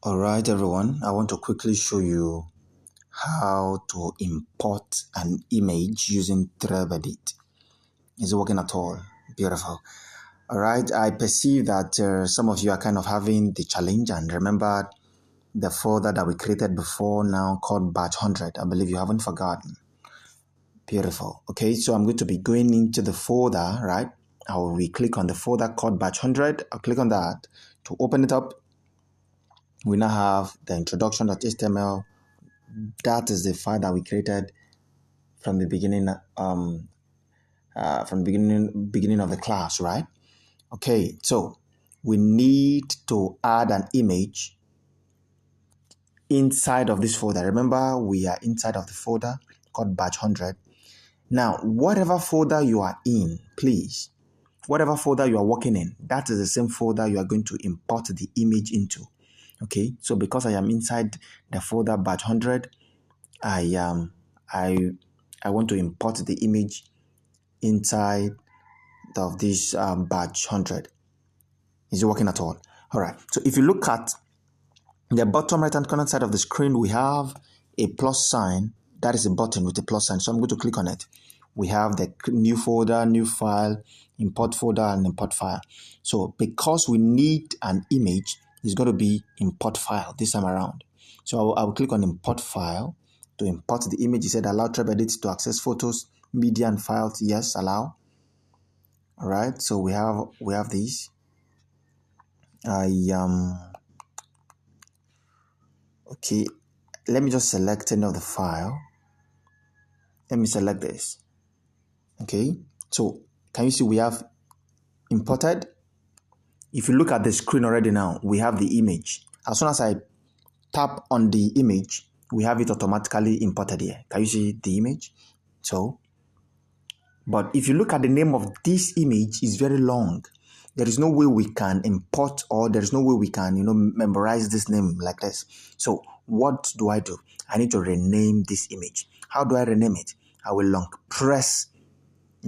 Alright everyone, I want to quickly show you how to import an image using TreveEdit. Is it working at all? Beautiful. Alright, I perceive that some of you are kind of having the challenge and remember the folder that we created before now called batch 100. I believe you haven't forgotten. Beautiful. Okay, so I'm going to be going into the folder, right? I will click on the folder called batch 100. I'll click on that to open it up. We now have the introduction.html. That is the file that we created from the beginning, beginning of the class, right? Okay, so we need to add an image inside of this folder. Remember, we are inside of the folder called batch 100. Now, whatever folder you are in, please, whatever folder you are working in, that is the same folder you are going to import the image into. Okay, so because I am inside the folder batch 100, I want to import the image inside of this batch 100. Is it working at all? All right. So if you look at the bottom right hand corner side of the screen, we have a plus sign. That is a button with a plus sign. So I'm going to click on it. We have the new folder, new file, import folder, and import file. So because we need an image, it's going to be import file this time around. So I will click on import file to import the image. It said allow TreveEdit to access photos, media, and files. Yes, allow. All right. So we have these. Okay. Let me just select any of the file. Let me select this. Okay. So can you see we have imported? If you look at the screen already now, we have the image. As soon as I tap on the image, we have it automatically imported here. Can you see the image? So, but if you look at the name of this image, it's very long. There is no way we can import, or there is no way we can, memorize this name like this. So what do? I need to rename this image. How do I rename it? I will long press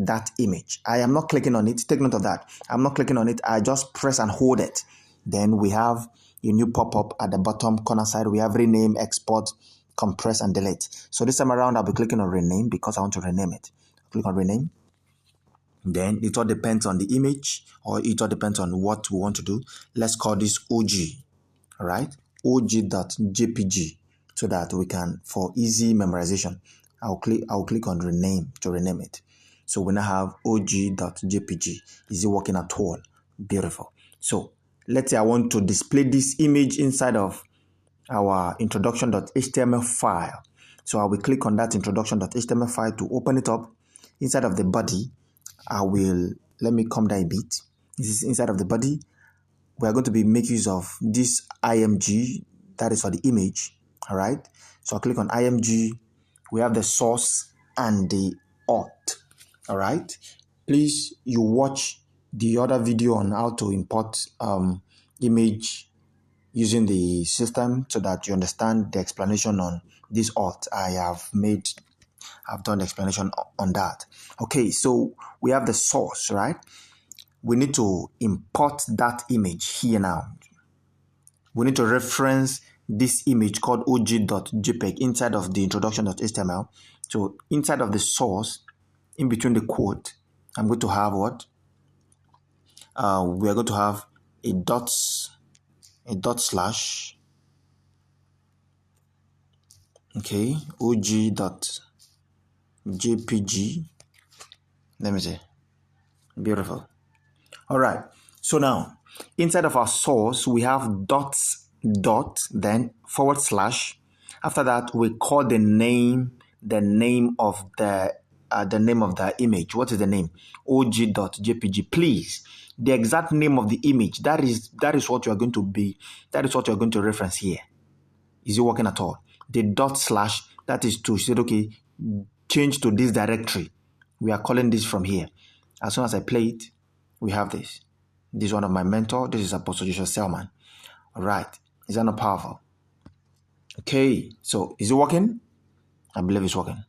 that image. I am not clicking on it. Take note of that. I'm not clicking on it. I just press and hold it. Then we have a new pop-up at the bottom corner side. We have rename, export, compress, and delete. So this time around, I'll be clicking on rename because I want to rename it. Click on rename. Then it all depends on the image, or it all depends on what we want to do. Let's call this OG. All right, og.jpg, so that we can, for easy memorization, I'll click on rename to rename it. So we now have og.jpg. Is it working at all? Beautiful. So let's say I want to display this image inside of our introduction.html file. So I will click on that introduction.html file to open it up. Inside of the body, let me come down a bit. This is inside of the body. We are going to be making use of this img, that is for the image. All right. So I'll click on img. We have the source and the auth. All right. Please, you watch the other video on how to import image using the system so that you understand the explanation on this auth. I've done the explanation on that. Okay, so we have the source, right? We need to import that image here now. We need to reference this image called og.jpg inside of the introduction.html. So inside of the source, in between the quote, I'm going to have what? We are going to have a dot slash. Okay, og.jpg. Let me see. Beautiful. All right. So now, inside of our source, we have dot, then forward slash. After that, we call the name of the image. What is the name? og.jpg. Please, the exact name of the image. That is what you are going to be. That is what you are going to reference here. Is it working at all? The dot slash, that is to say, okay, change to this directory. We are calling this from here. As soon as I play it, we have this. This is one of my mentors. This is Apostle Joshua Selman. All right. Is that not powerful? Okay. So is it working? I believe it's working.